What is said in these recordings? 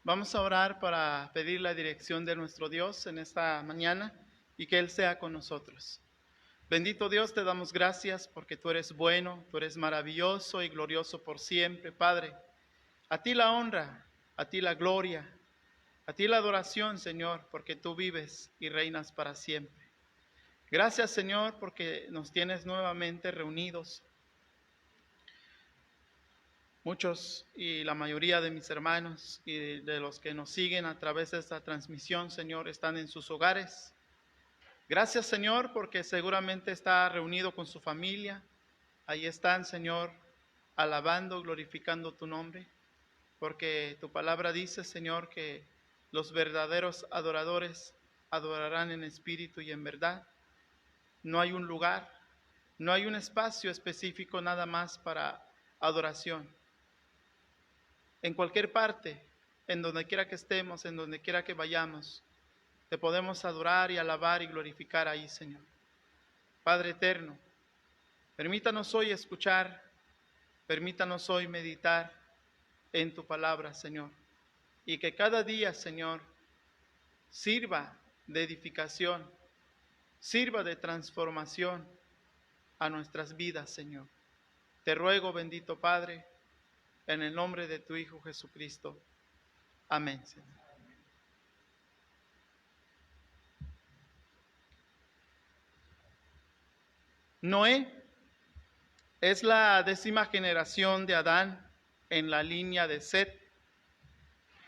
Vamos a orar para pedir la dirección de nuestro Dios en esta mañana y que Él sea con nosotros. Bendito Dios, te damos gracias porque tú eres bueno, tú eres maravilloso y glorioso por siempre, Padre. A ti la honra, a ti la gloria, a ti la adoración, Señor, porque tú vives y reinas para siempre. Gracias, Señor, porque nos tienes nuevamente reunidos. Muchos y la mayoría de mis hermanos y de los que nos siguen a través de esta transmisión, Señor, están en sus hogares. Gracias, Señor, porque seguramente está reunido con su familia. Ahí están, Señor, alabando, glorificando tu nombre, porque tu palabra dice, Señor, que los verdaderos adoradores adorarán en espíritu y en verdad. No hay un lugar, no hay un espacio específico nada más para adoración. En cualquier parte, en donde quiera que estemos, en donde quiera que vayamos, te podemos adorar y alabar y glorificar ahí, Señor. Padre eterno, permítanos hoy escuchar, permítanos hoy meditar en tu palabra, Señor. Y que cada día, Señor, sirva de edificación, sirva de transformación a nuestras vidas, Señor. Te ruego, bendito Padre, en el nombre de tu Hijo Jesucristo. Amén, Señor. Noé es la 10ª generación de Adán en la línea de Set.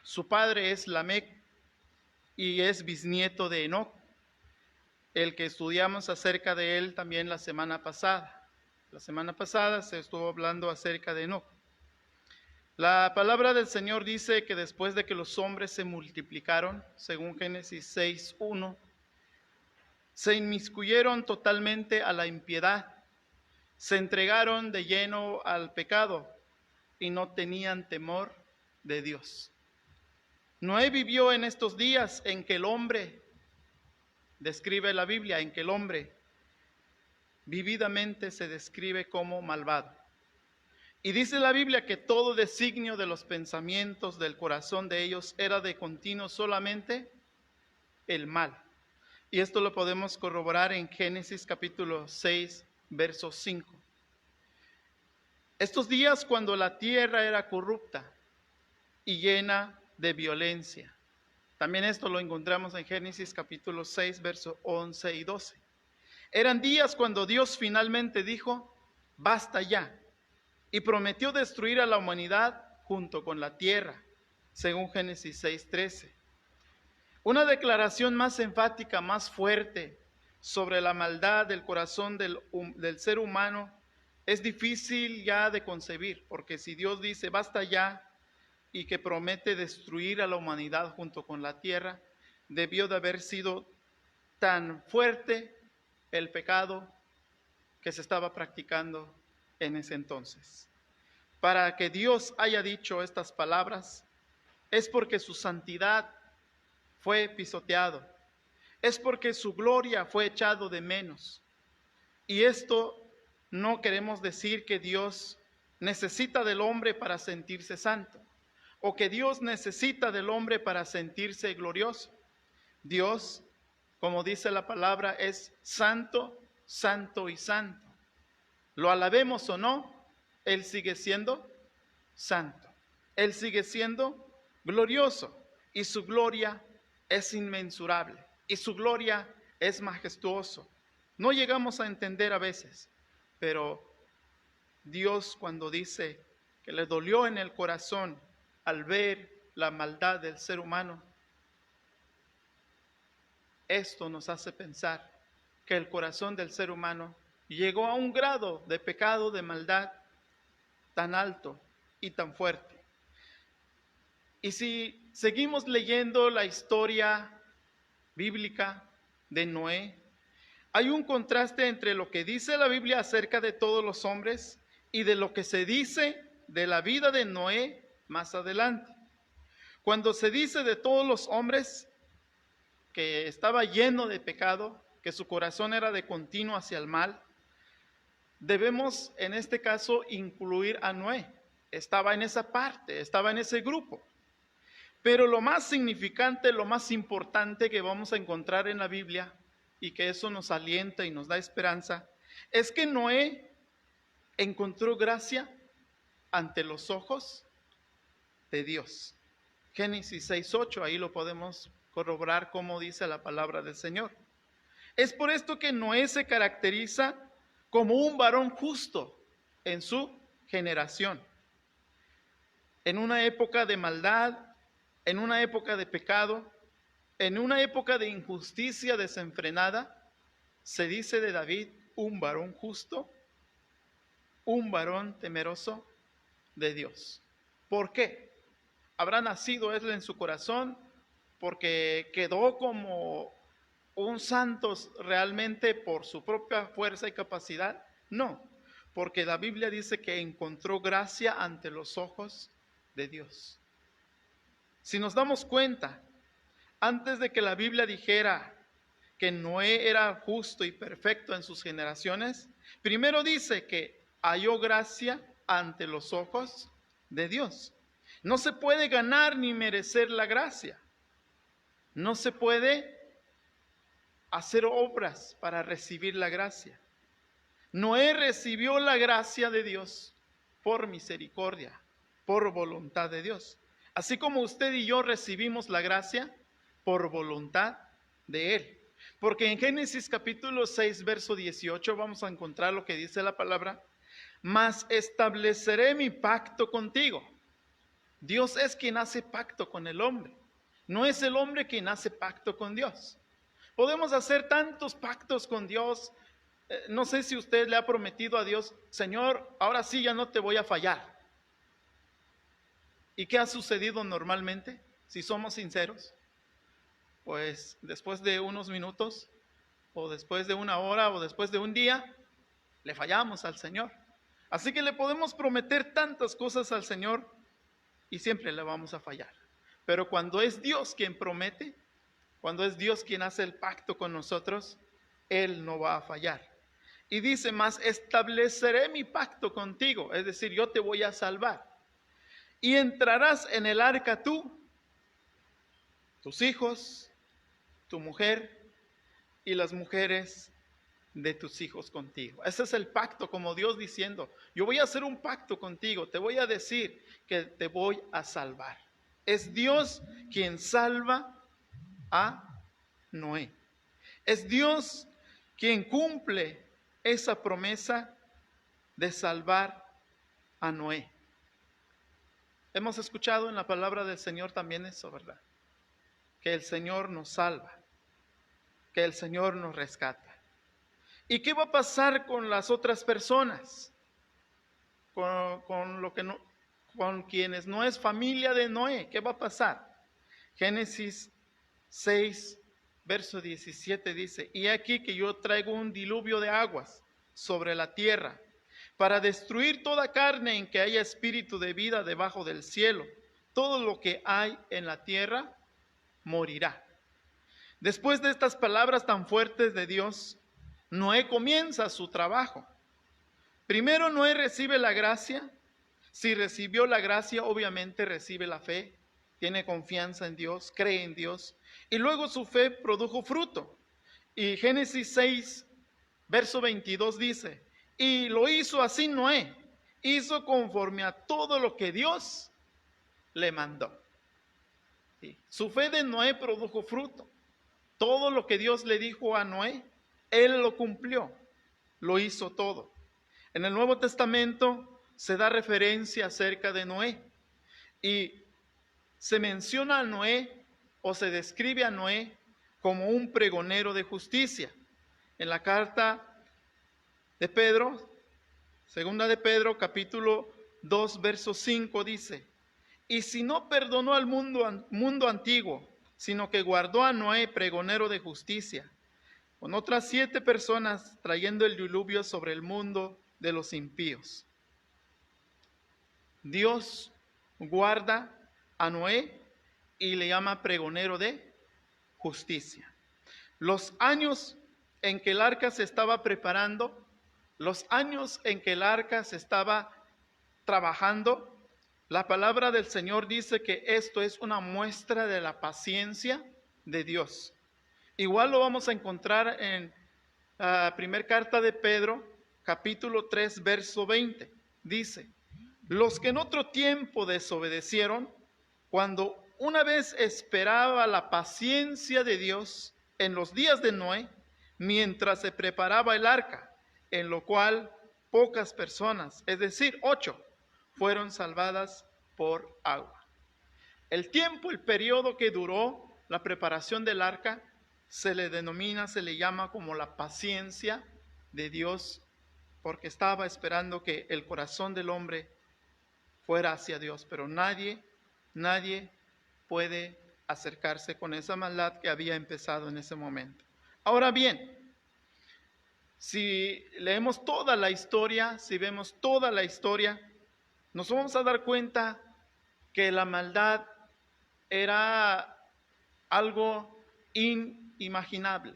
Su padre es Lamec y es bisnieto de Enoc, el que estudiamos acerca de él también la semana pasada. La semana pasada se estuvo hablando acerca de Enoc. La palabra del Señor dice que después de que los hombres se multiplicaron, según Génesis 6:1, se inmiscuyeron totalmente a la impiedad, se entregaron de lleno al pecado y no tenían temor de Dios. Noé vivió en estos días en que el hombre, describe la Biblia, en que el hombre vividamente se describe como malvado. Y dice la Biblia que todo designio de los pensamientos del corazón de ellos era de continuo solamente el mal. Y esto lo podemos corroborar en Génesis capítulo 6, verso 5. Estos días cuando la tierra era corrupta y llena de violencia. También esto lo encontramos en Génesis capítulo 6, versos 11 y 12. Eran días cuando Dios finalmente dijo, basta ya, y prometió destruir a la humanidad junto con la tierra, según Génesis 6, 13. Una declaración más enfática, más fuerte sobre la maldad del corazón del ser humano es difícil ya de concebir, porque si Dios dice, basta ya, y que promete destruir a la humanidad junto con la tierra, debió de haber sido tan fuerte el pecado que se estaba practicando en ese entonces. Para que Dios haya dicho estas palabras, es porque su santidad fue pisoteado, es porque su gloria fue echado de menos. Y esto no queremos decir que Dios necesita del hombre para sentirse santo, o que Dios necesita del hombre para sentirse glorioso. Dios, como dice la palabra, es santo, santo y santo. Lo alabemos o no, Él sigue siendo santo. Él sigue siendo glorioso y su gloria es inmensurable y su gloria es majestuoso. No llegamos a entender a veces, pero Dios cuando dice que le dolió en el corazón al ver la maldad del ser humano, esto nos hace pensar que el corazón del ser humano llegó a un grado de pecado, de maldad tan alto y tan fuerte. Y si seguimos leyendo la historia bíblica de Noé, hay un contraste entre lo que dice la Biblia acerca de todos los hombres y de lo que se dice de la vida de Noé más adelante. Cuando se dice de todos los hombres que estaba lleno de pecado, que su corazón era de continuo hacia el mal, debemos en este caso incluir a Noé. Estaba en esa parte, estaba en ese grupo. Pero lo más significante, lo más importante que vamos a encontrar en la Biblia, y que eso nos alienta y nos da esperanza, es que Noé encontró gracia ante los ojos de Dios. Génesis 6:8, ahí lo podemos corroborar como dice la palabra del Señor. Es por esto que Noé se caracteriza como un varón justo en su generación. En una época de maldad, en una época de pecado, en una época de injusticia desenfrenada, se dice de David un varón justo, un varón temeroso de Dios. ¿Por qué? ¿Habrá nacido él en su corazón porque quedó como un santo realmente por su propia fuerza y capacidad? No, porque la Biblia dice que encontró gracia ante los ojos de Dios. Si nos damos cuenta, antes de que la Biblia dijera que Noé era justo y perfecto en sus generaciones, primero dice que halló gracia ante los ojos de Dios. No se puede ganar ni merecer la gracia. No se puede hacer obras para recibir la gracia. Noé recibió la gracia de Dios por misericordia, por voluntad de Dios. Así como usted y yo recibimos la gracia por voluntad de Él. Porque en Génesis capítulo 6, verso 18 vamos a encontrar lo que dice la palabra: mas estableceré mi pacto contigo. Dios es quien hace pacto con el hombre. No es el hombre quien hace pacto con Dios. Podemos hacer tantos pactos con Dios. No sé si usted le ha prometido a Dios: Señor, ahora sí ya no te voy a fallar. ¿Y qué ha sucedido normalmente? Si somos sinceros, pues después de unos minutos, o después de una hora, o después de un día, le fallamos al Señor. Así que le podemos prometer tantas cosas al Señor y siempre le vamos a fallar. Pero cuando es Dios quien promete, cuando es Dios quien hace el pacto con nosotros, Él no va a fallar. Y dice: mas estableceré mi pacto contigo, es decir, yo te voy a salvar. Y entrarás en el arca tú, tus hijos, tu mujer y las mujeres de tus hijos contigo. Ese es el pacto, como Dios diciendo: yo voy a hacer un pacto contigo, te voy a decir que te voy a salvar. Es Dios quien salva a Noé. Es Dios quien cumple esa promesa de salvar a Noé. Hemos escuchado en la palabra del Señor también eso, ¿verdad? Que el Señor nos salva, que el Señor nos rescata. ¿Y qué va a pasar con las otras personas? Con quienes no es familia de Noé, ¿qué va a pasar? Génesis 6, verso 17 dice: y aquí que yo traigo un diluvio de aguas sobre la tierra, para destruir toda carne en que haya espíritu de vida debajo del cielo. Todo lo que hay en la tierra morirá. Después de estas palabras tan fuertes de Dios, Noé comienza su trabajo. Primero Noé recibe la gracia. Si recibió la gracia, obviamente recibe la fe, tiene confianza en Dios, cree en Dios, y luego su fe produjo fruto. Y Génesis 6, verso 22 dice: y lo hizo así Noé, hizo conforme a todo lo que Dios le mandó. ¿Sí? Su fe de Noé produjo fruto. Todo lo que Dios le dijo a Noé, él lo cumplió, lo hizo todo. En el Nuevo Testamento se da referencia acerca de Noé y se menciona a Noé, o se describe a Noé como un pregonero de justicia. En la carta de Pedro, segunda de Pedro, capítulo 2, verso 5 dice: y si no perdonó al mundo antiguo, sino que guardó a Noé, pregonero de justicia, con otras 7 personas, trayendo el diluvio sobre el mundo de los impíos. Dios guarda a Noé y le llama pregonero de justicia. Los años en que el arca se estaba preparando, los años en que el arca se estaba trabajando, La palabra del Señor dice que esto es una muestra de la paciencia de Dios. Igual lo vamos a encontrar en la primera carta de Pedro, capítulo 3, verso 20. Dice, los que en otro tiempo desobedecieron, cuando una vez esperaba la paciencia de Dios en los días de Noé, mientras se preparaba el arca, en lo cual pocas personas, es decir, 8, fueron salvadas por agua. El tiempo, el periodo que duró la preparación del arca, se le denomina, se le llama como la paciencia de Dios, porque estaba esperando que el corazón del hombre fuera hacia Dios, pero nadie puede acercarse con esa maldad que había empezado en ese momento. Ahora bien, si leemos toda la historia, si vemos toda la historia, nos vamos a dar cuenta que la maldad era algo inimaginable.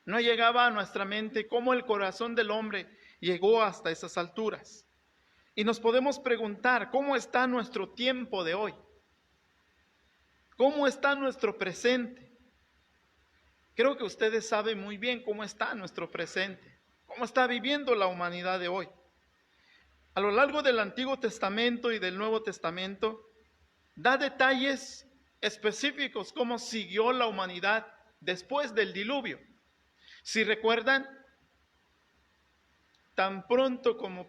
No llegaba a nuestra mente cómo el corazón del hombre llegó hasta esas alturas. Y nos podemos preguntar, ¿cómo está nuestro tiempo de hoy? ¿Cómo está nuestro presente? Creo que ustedes saben muy bien cómo está nuestro presente, cómo está viviendo la humanidad de hoy. A lo largo del Antiguo Testamento y del Nuevo Testamento, da detalles específicos cómo siguió la humanidad después del diluvio. Si recuerdan, tan pronto como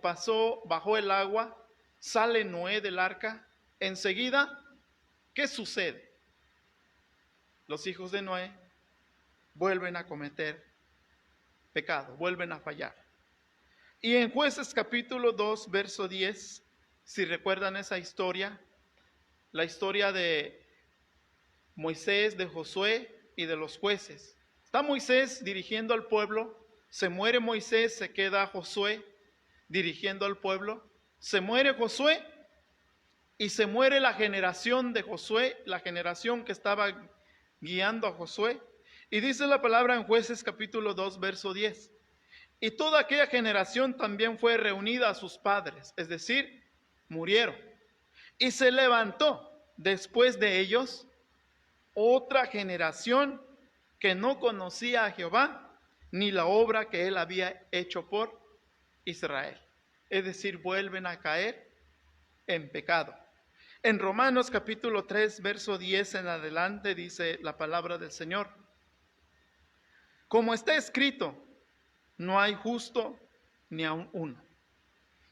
bajó el agua, sale Noé del arca, enseguida, ¿qué sucede? Los hijos de Noé vuelven a cometer pecado, vuelven a fallar. Y en Jueces capítulo 2, verso 10, si recuerdan esa historia, la historia de Moisés, de Josué y de los jueces. Está Moisés dirigiendo al pueblo, se muere Moisés, se queda Josué dirigiendo al pueblo, se muere Josué y se muere la generación de Josué, la generación que estaba guiando a Josué. Y dice la palabra en Jueces capítulo 2, verso 10. Y toda aquella generación también fue reunida a sus padres, es decir, murieron. Y se levantó después de ellos otra generación que no conocía a Jehová, ni la obra que él había hecho por Israel. Es decir, vuelven a caer en pecado. En Romanos capítulo 3, verso 10 en adelante dice la palabra del Señor. Como está escrito, no hay justo ni aun uno.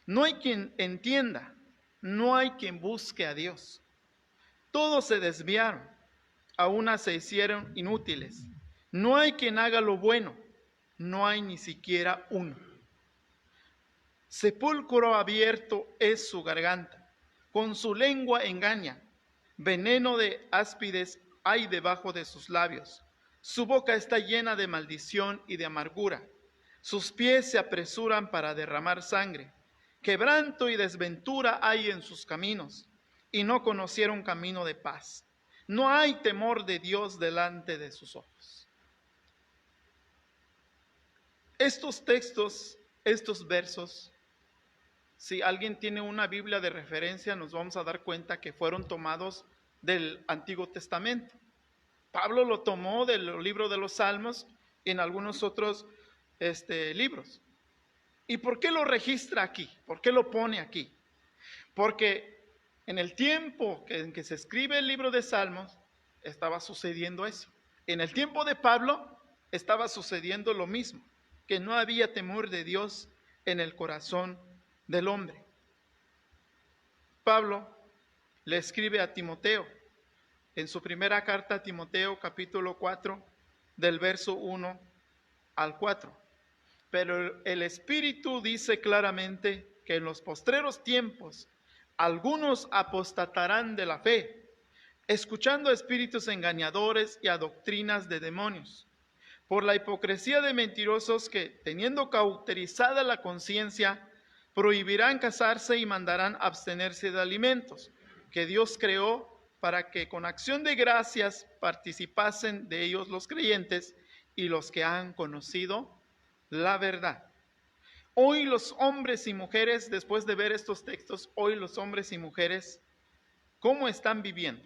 No hay quien entienda, no hay quien busque a Dios. Todos se desviaron, a una se hicieron inútiles. No hay quien haga lo bueno, no hay ni siquiera uno. Sepulcro abierto es su garganta, con su lengua engaña. Veneno de áspides hay debajo de sus labios. Su boca está llena de maldición y de amargura. Sus pies se apresuran para derramar sangre. Quebranto y desventura hay en sus caminos, y no conocieron camino de paz. No hay temor de Dios delante de sus ojos. Estos textos, estos versos, si alguien tiene una Biblia de referencia, nos vamos a dar cuenta que fueron tomados del Antiguo Testamento. Pablo lo tomó del libro de los Salmos y en algunos otros libros. ¿Y por qué lo registra aquí? ¿Por qué lo pone aquí? Porque en el tiempo en que se escribe el libro de Salmos, estaba sucediendo eso. En el tiempo de Pablo, estaba sucediendo lo mismo, que no había temor de Dios en el corazón del hombre. Pablo le escribe a Timoteo, en su primera carta a Timoteo, capítulo 4, del verso 1 al 4. Pero el Espíritu dice claramente que en los postreros tiempos algunos apostatarán de la fe, escuchando a espíritus engañadores y a doctrinas de demonios, por la hipocresía de mentirosos que, teniendo cauterizada la conciencia, prohibirán casarse y mandarán abstenerse de alimentos que Dios creó para que con acción de gracias participasen de ellos los creyentes y los que han conocido la verdad. Hoy los hombres y mujeres, después de ver estos textos, hoy los hombres y mujeres ¿Cómo están viviendo?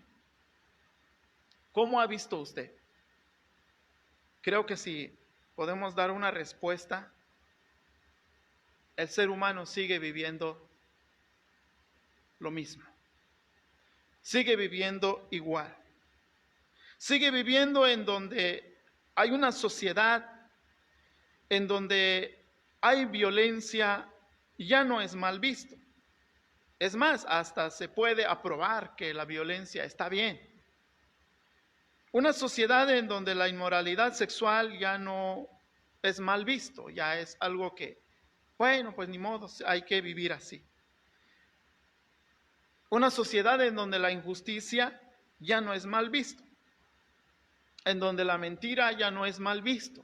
¿Cómo ha visto usted? Creo que si podemos dar una respuesta, el ser humano sigue viviendo lo mismo. Sigue viviendo igual. Sigue viviendo en donde hay una sociedad, en donde hay violencia, ya no es mal visto. Es más, hasta se puede aprobar que la violencia está bien. Una sociedad en donde la inmoralidad sexual ya no es mal visto, ya es algo que, bueno, pues ni modo, hay que vivir así. Una sociedad en donde la injusticia ya no es mal visto, en donde la mentira ya no es mal visto.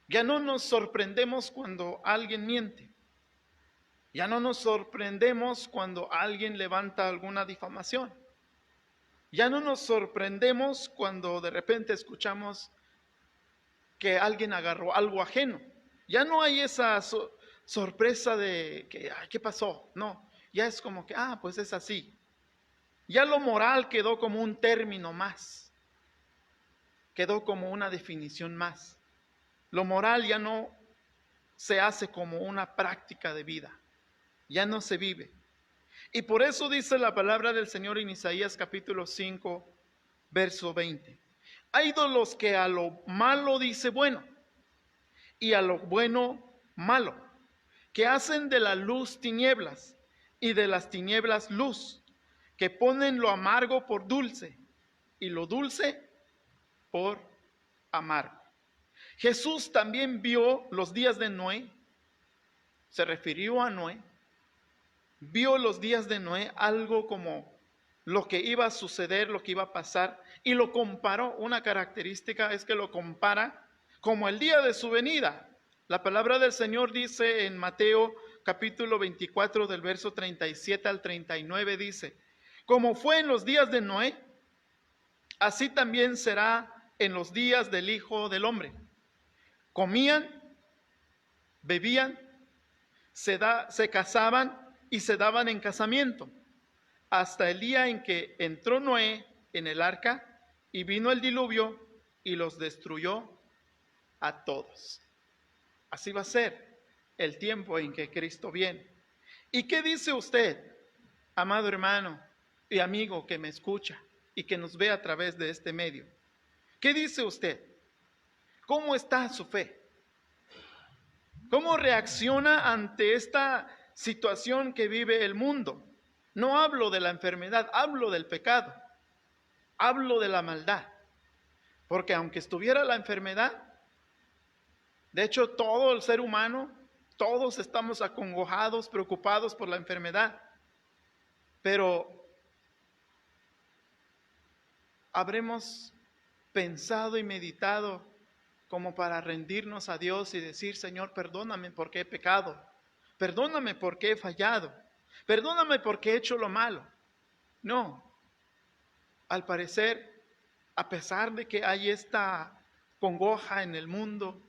Ya no nos sorprendemos cuando alguien miente. Ya no nos sorprendemos cuando alguien levanta alguna difamación. Ya no nos sorprendemos cuando de repente escuchamos que alguien agarró algo ajeno. Ya no hay esa sorpresa de que, ay, ¿qué pasó? No, ya es como que, pues es así. Ya lo moral quedó como un término más, quedó como una definición más. Lo moral ya no se hace como una práctica de vida, ya no se vive. Y por eso dice la palabra del Señor en Isaías capítulo 5, verso 20. Hay de los que a lo malo dice bueno y a lo bueno malo, que hacen de la luz tinieblas y de las tinieblas luz, que ponen lo amargo por dulce y lo dulce por amargo. Jesús también vio los días de Noé, se refirió a Noé, vio los días de Noé algo como lo que iba a suceder, lo que iba a pasar, y lo comparó. Una característica es que lo compara como el día de su venida. La palabra del Señor dice en Mateo capítulo 24 del verso 37 al 39, dice, como fue en los días de Noé, así también será en los días del Hijo del Hombre. Comían, bebían, se casaban y se daban en casamiento, hasta el día en que entró Noé en el arca y vino el diluvio y los destruyó a todos. Así va a ser el tiempo en que Cristo viene. ¿Y qué dice usted, amado hermano y amigo que me escucha y que nos ve a través de este medio? ¿Qué dice usted? ¿Cómo está su fe? ¿Cómo reacciona ante esta situación que vive el mundo? No hablo de la enfermedad, hablo del pecado, hablo de la maldad. Porque aunque estuviera la enfermedad, de hecho todo el ser humano, todos estamos acongojados, preocupados por la enfermedad. Pero habremos pensado y meditado como para rendirnos a Dios y decir, Señor, perdóname porque he pecado, perdóname porque he fallado, perdóname porque he hecho lo malo. No, al parecer, a pesar de que hay esta congoja en el mundo,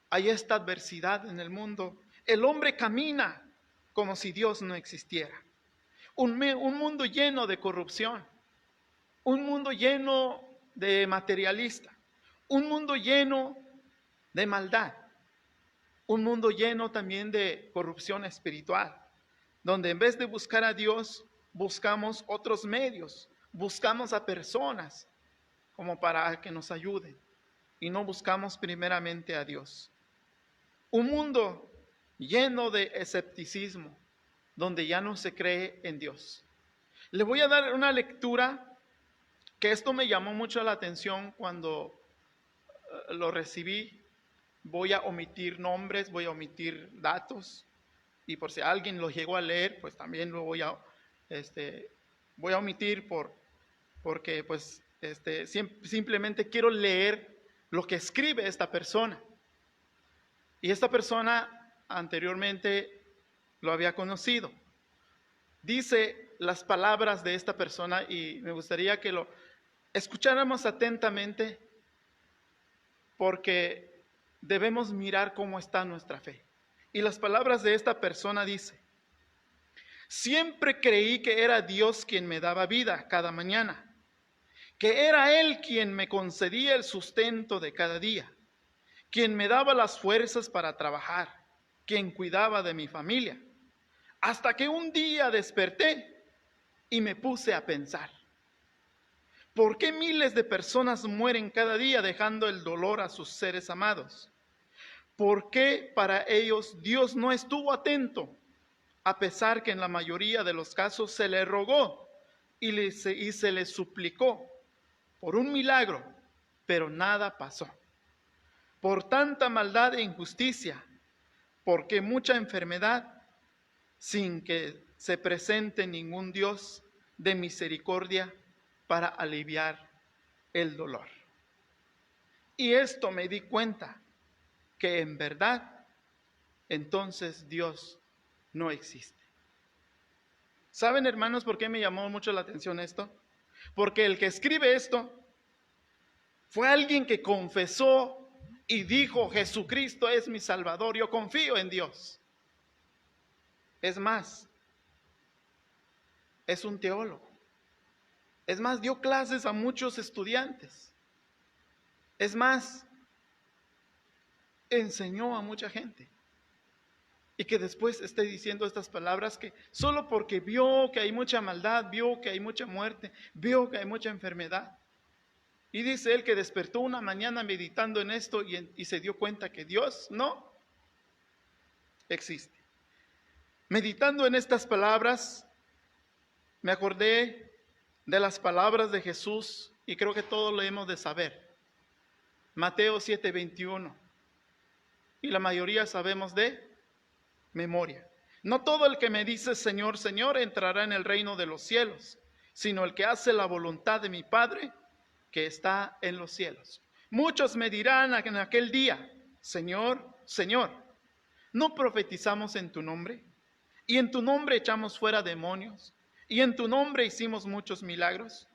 hay esta adversidad en el mundo, el hombre camina como si Dios no existiera. Un mundo lleno de corrupción, un mundo lleno de materialista, un mundo lleno de maldad, un mundo lleno también de corrupción espiritual, donde en vez de buscar a Dios, buscamos otros medios, buscamos a personas como para que nos ayuden y no buscamos primeramente a Dios. Un mundo lleno de escepticismo, donde ya no se cree en Dios. Le voy a dar una lectura que esto me llamó mucho la atención cuando lo recibí. Voy a omitir nombres, voy a omitir datos, y por si alguien lo llegó a leer, pues también lo voy a omitir porque pues simplemente quiero leer lo que escribe esta persona. Y esta persona anteriormente lo había conocido. Dice las palabras de esta persona y me gustaría que lo escucháramos atentamente, porque debemos mirar cómo está nuestra fe. Y las palabras de esta persona dice: Siempre creí que era Dios quien me daba vida cada mañana, que era Él quien me concedía el sustento de cada día, quien me daba las fuerzas para trabajar, quien cuidaba de mi familia. Hasta que un día desperté y me puse a pensar, ¿por qué miles de personas mueren cada día dejando el dolor a sus seres amados? ¿Por qué para ellos Dios no estuvo atento, a pesar que en la mayoría de los casos se le rogó y se le suplicó por un milagro, pero nada pasó? Por tanta maldad e injusticia, porque mucha enfermedad, sin que se presente ningún Dios de misericordia para aliviar el dolor. Y esto me di cuenta que en verdad, entonces Dios no existe. ¿Saben, hermanos, por qué me llamó mucho la atención esto? Porque el que escribe esto fue alguien que confesó y dijo, Jesucristo es mi Salvador, yo confío en Dios. Es más, es un teólogo. Es más, dio clases a muchos estudiantes. Es más, enseñó a mucha gente. Y que después esté diciendo estas palabras que solo porque vio que hay mucha maldad, vio que hay mucha muerte, vio que hay mucha enfermedad. Y dice él que despertó una mañana meditando en esto y se dio cuenta que Dios no existe. Meditando en estas palabras, me acordé de las palabras de Jesús y creo que todos lo hemos de saber. Mateo 7:21. Y la mayoría sabemos de memoria. No todo el que me dice Señor, Señor entrará en el reino de los cielos, sino el que hace la voluntad de mi Padre que está en los cielos. Muchos me dirán en aquel día, Señor, Señor, ¿no profetizamos en tu nombre? Y en tu nombre echamos fuera demonios, y en tu nombre hicimos muchos milagros.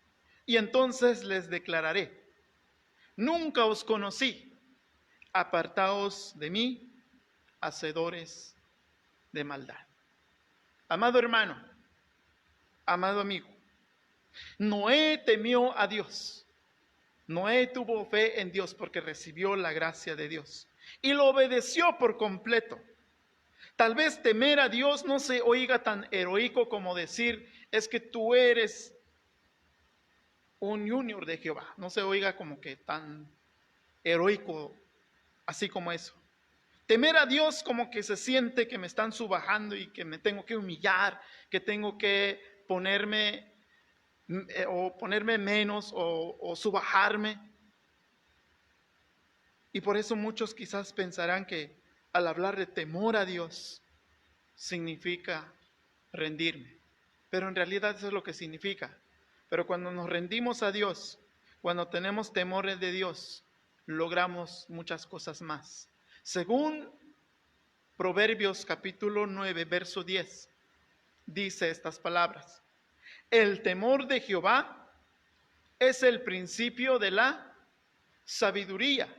Y entonces les declararé, nunca os conocí, apartaos de mí, hacedores de maldad. Amado hermano, amado amigo, Noé temió a Dios. Noé tuvo fe en Dios porque recibió la gracia de Dios y lo obedeció por completo. Tal vez temer a Dios no se oiga tan heroico como decir, es que tú eres un junior de Jehová. No se oiga como que tan heroico así como eso. Temer a Dios como que se siente que me están subajando y que me tengo que humillar, que tengo que ponerme menos o subajarme. Y por eso muchos quizás pensarán que al hablar de temor a Dios significa rendirme. Pero en realidad eso es lo que significa. Pero cuando nos rendimos a Dios, cuando tenemos temores de Dios, logramos muchas cosas más. Según Proverbios capítulo 9, verso 10, dice estas palabras. El temor de Jehová es el principio de la sabiduría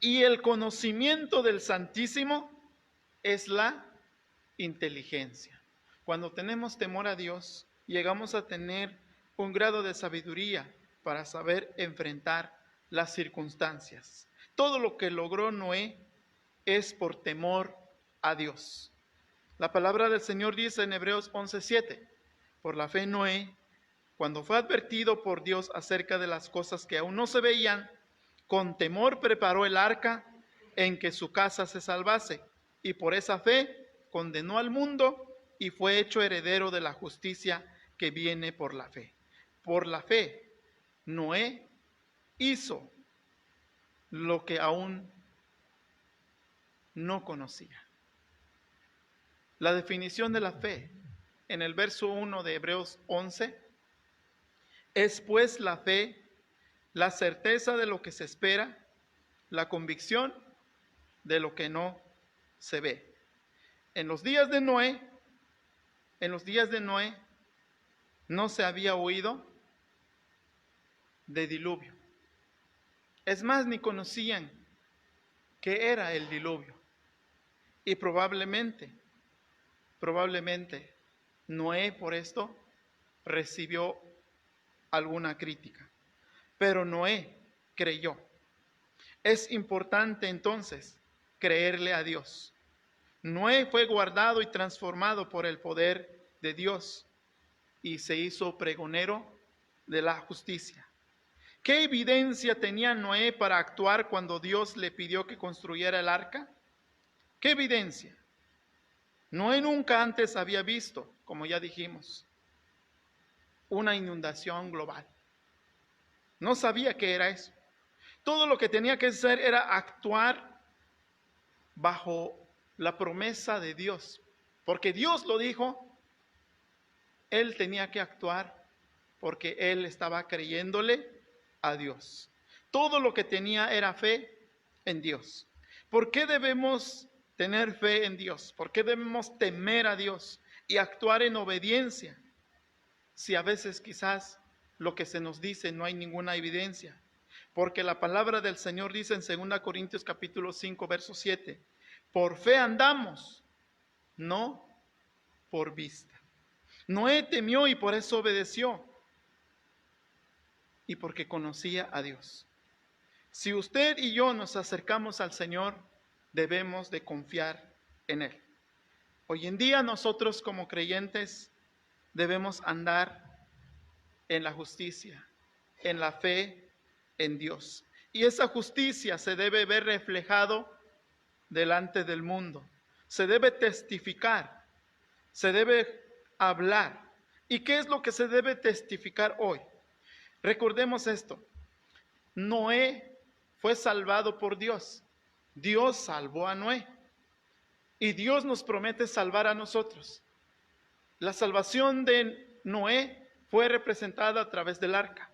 y el conocimiento del Santísimo es la inteligencia. Cuando tenemos temor a Dios, llegamos a tener un grado de sabiduría para saber enfrentar las circunstancias. Todo lo que logró Noé es por temor a Dios. La palabra del Señor dice en Hebreos 11:7, por la fe Noé, cuando fue advertido por Dios acerca de las cosas que aún no se veían, con temor preparó el arca en que su casa se salvase, y por esa fe condenó al mundo y fue hecho heredero de la justicia que viene por la fe. Por la fe, Noé hizo lo que aún no conocía. La definición de la fe en el verso 1 de Hebreos 11 es pues la fe, la certeza de lo que se espera, la convicción de lo que no se ve. En los días de Noé no se había oído de diluvio. Es más, ni conocían qué era el diluvio. Y probablemente Noé por esto recibió alguna crítica, pero Noé creyó. Es importante entonces creerle a Dios. Noé fue guardado y transformado por el poder de Dios y se hizo pregonero de la justicia. ¿Qué evidencia tenía Noé para actuar cuando Dios le pidió que construyera el arca? ¿Qué evidencia? Noé nunca antes había visto, como ya dijimos, una inundación global. No sabía qué era eso. Todo lo que tenía que hacer era actuar bajo la promesa de Dios, porque Dios lo dijo. Él tenía que actuar porque él estaba creyéndole a Dios. Todo lo que tenía era fe en Dios. ¿Por qué debemos tener fe en Dios? ¿Por qué debemos temer a Dios y actuar en obediencia? Si a veces quizás lo que se nos dice no hay ninguna evidencia. Porque la palabra del Señor dice en 2 Corintios capítulo 5, verso 7, por fe andamos, no por vista. Noé temió y por eso obedeció, y porque conocía a Dios. Si usted y yo nos acercamos al Señor, debemos de confiar en Él. Hoy en día nosotros como creyentes debemos andar en la justicia, en la fe en Dios. Y esa justicia se debe ver reflejado delante del mundo. Se debe testificar, se debe hablar. ¿Y qué es lo que se debe testificar hoy? Recordemos esto. Noé fue salvado por Dios. Dios salvó a Noé. Y Dios nos promete salvar a nosotros. La salvación de Noé fue representada a través del arca.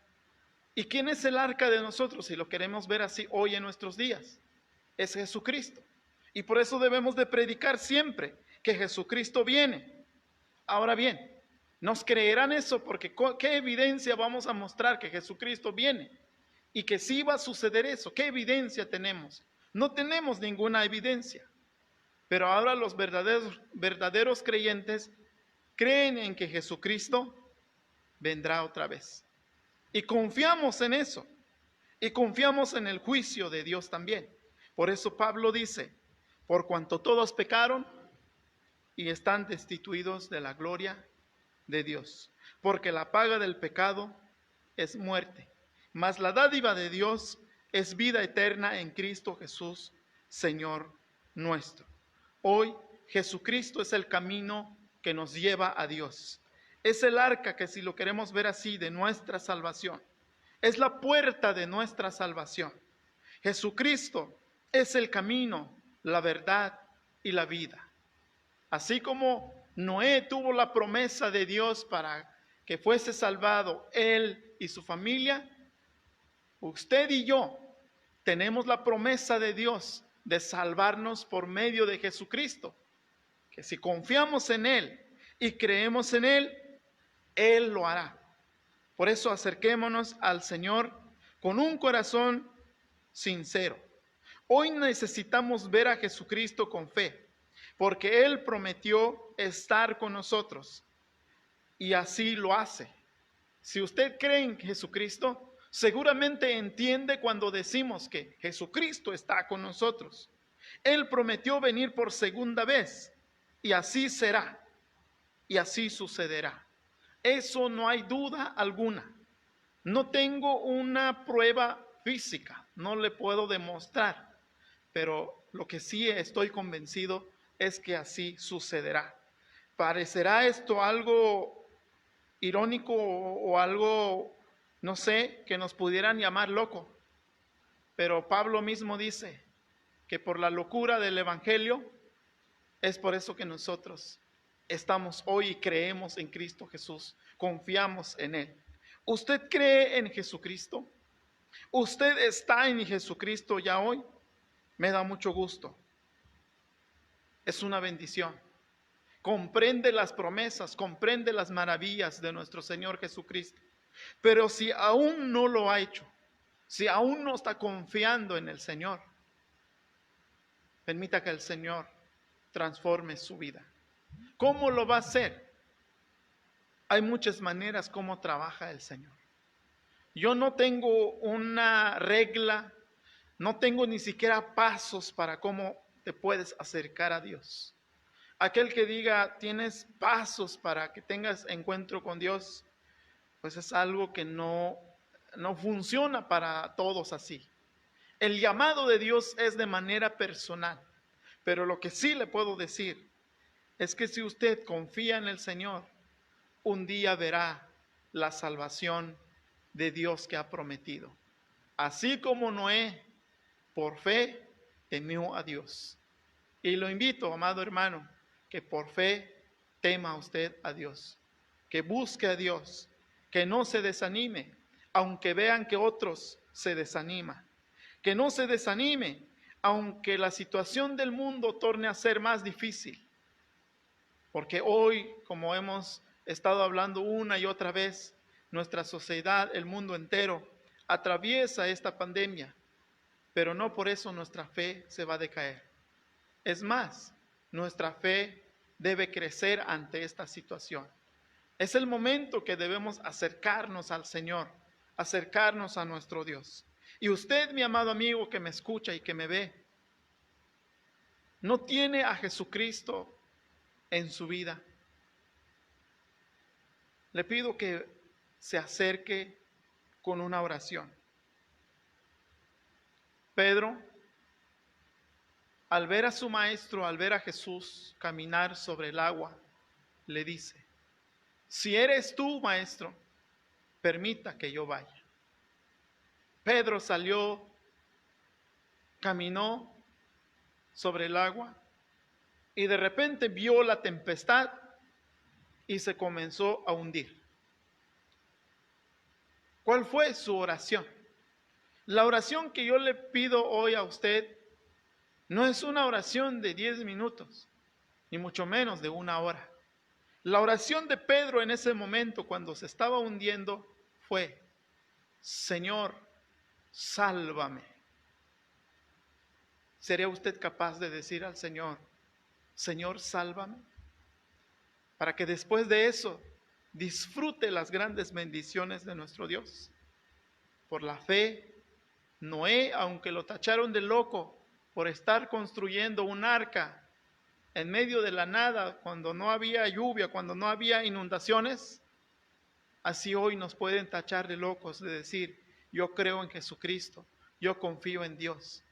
¿Y quién es el arca de nosotros? Si lo queremos ver así hoy en nuestros días, es Jesucristo. Y por eso debemos de predicar siempre que Jesucristo viene. Ahora bien, ¿nos creerán eso? Porque ¿qué evidencia vamos a mostrar que Jesucristo viene? Y que sí va a suceder eso. ¿Qué evidencia tenemos? No tenemos ninguna evidencia. Pero ahora los verdaderos creyentes creen en que Jesucristo vendrá otra vez. Y confiamos en eso. Y confiamos en el juicio de Dios también. Por eso Pablo dice, por cuanto todos pecaron y están destituidos de la gloria de Dios. Porque la paga del pecado es muerte, mas la dádiva de Dios es vida eterna en Cristo Jesús, Señor nuestro. Hoy Jesucristo es el camino que nos lleva a Dios. Es el arca que, si lo queremos ver así, de nuestra salvación. Es la puerta de nuestra salvación. Jesucristo es el camino, la verdad y la vida. Así como Noé tuvo la promesa de Dios para que fuese salvado él y su familia, usted y yo tenemos la promesa de Dios de salvarnos por medio de Jesucristo. Que si confiamos en Él y creemos en Él, Él lo hará. Por eso acerquémonos al Señor con un corazón sincero. Hoy necesitamos ver a Jesucristo con fe, porque Él prometió estar con nosotros y así lo hace. Si usted cree en Jesucristo, seguramente entiende cuando decimos que Jesucristo está con nosotros. Él prometió venir por segunda vez y así será y así sucederá. Eso no hay duda alguna. No tengo una prueba física, no le puedo demostrar, pero lo que sí estoy convencido es que así sucederá. ¿Parecerá esto algo irónico o algo, no sé, que nos pudieran llamar loco? Pero Pablo mismo dice que por la locura del Evangelio es por eso que nosotros estamos hoy y creemos en Cristo Jesús, confiamos en Él. ¿Usted cree en Jesucristo? ¿Usted está en Jesucristo ya hoy? Me da mucho gusto. Es una bendición. Comprende las promesas, comprende las maravillas de nuestro Señor Jesucristo. Pero si aún no lo ha hecho, si aún no está confiando en el Señor, permita que el Señor transforme su vida. ¿Cómo lo va a hacer? Hay muchas maneras como trabaja el Señor. Yo no tengo una regla, no tengo ni siquiera pasos para cómo te puedes acercar a Dios. Aquel que diga, tienes pasos para que tengas encuentro con Dios, pues es algo que no funciona para todos así. El llamado de Dios es de manera personal, pero lo que sí le puedo decir es que si usted confía en el Señor, un día verá la salvación de Dios que ha prometido. Así como Noé, por fe, temió a Dios. Y lo invito, amado hermano, que por fe tema usted a Dios, que busque a Dios, que no se desanime, aunque vean que otros se desaniman, que no se desanime, aunque la situación del mundo torne a ser más difícil, porque hoy, como hemos estado hablando una y otra vez, nuestra sociedad, el mundo entero, atraviesa esta pandemia, pero no por eso nuestra fe se va a decaer. Es más, nuestra fe debe crecer ante esta situación. Es el momento que debemos acercarnos al Señor, acercarnos a nuestro Dios. Y usted, mi amado amigo que me escucha y que me ve, no tiene a Jesucristo en su vida. Le pido que se acerque con una oración. Pedro, al ver a su maestro, al ver a Jesús caminar sobre el agua, le dice, si eres tú, maestro, permita que yo vaya. Pedro salió, caminó sobre el agua y de repente vio la tempestad y se comenzó a hundir. ¿Cuál fue su oración? La oración que yo le pido hoy a usted no es una oración de 10 minutos, ni mucho menos de una hora. La oración de Pedro en ese momento, cuando se estaba hundiendo, fue, Señor, sálvame. ¿Sería usted capaz de decir al Señor, Señor, sálvame? Para que después de eso disfrute las grandes bendiciones de nuestro Dios. Por la fe, Noé, aunque lo tacharon de loco por estar construyendo un arca en medio de la nada, cuando no había lluvia, cuando no había inundaciones, así hoy nos pueden tachar de locos de decir, yo creo en Jesucristo, yo confío en Dios.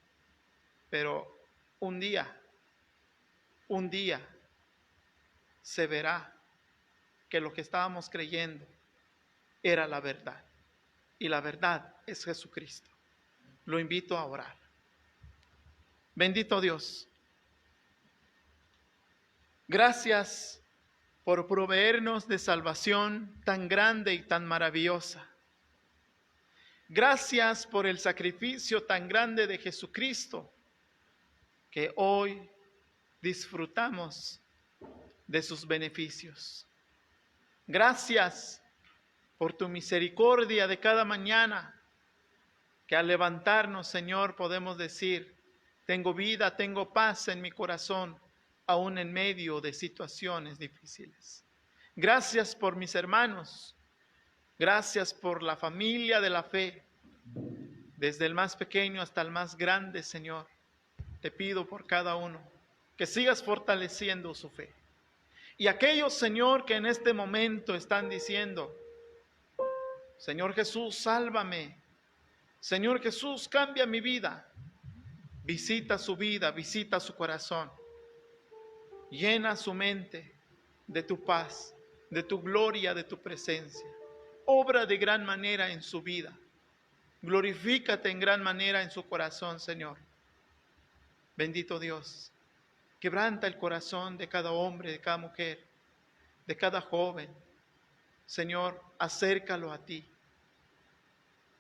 Pero un día se verá que lo que estábamos creyendo era la verdad. Y la verdad es Jesucristo. Lo invito a orar. Bendito Dios. Gracias por proveernos de salvación tan grande y tan maravillosa. Gracias por el sacrificio tan grande de Jesucristo que hoy disfrutamos de sus beneficios. Gracias por tu misericordia de cada mañana, que al levantarnos, Señor, podemos decir, tengo vida, tengo paz en mi corazón, aún en medio de situaciones difíciles. Gracias por mis hermanos, gracias por la familia de la fe, desde el más pequeño hasta el más grande, Señor. Te pido por cada uno que sigas fortaleciendo su fe. Y aquellos, Señor, que en este momento están diciendo, Señor Jesús, sálvame. Señor Jesús, cambia mi vida. Visita su vida, visita su corazón. Llena su mente de tu paz, de tu gloria, de tu presencia. Obra de gran manera en su vida. Glorifícate en gran manera en su corazón, Señor. Bendito Dios. Quebranta el corazón de cada hombre, de cada mujer, de cada joven. Señor, acércalo a ti.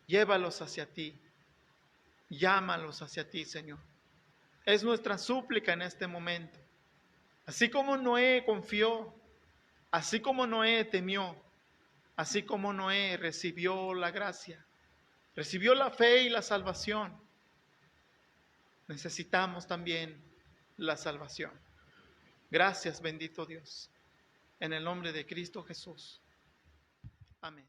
Llévalos hacia ti. Llámalos hacia ti, Señor. Es nuestra súplica en este momento. Así como Noé confió, así como Noé temió, así como Noé recibió la gracia, recibió la fe y la salvación, necesitamos también la salvación. Gracias, bendito Dios. En el nombre de Cristo Jesús. Amén.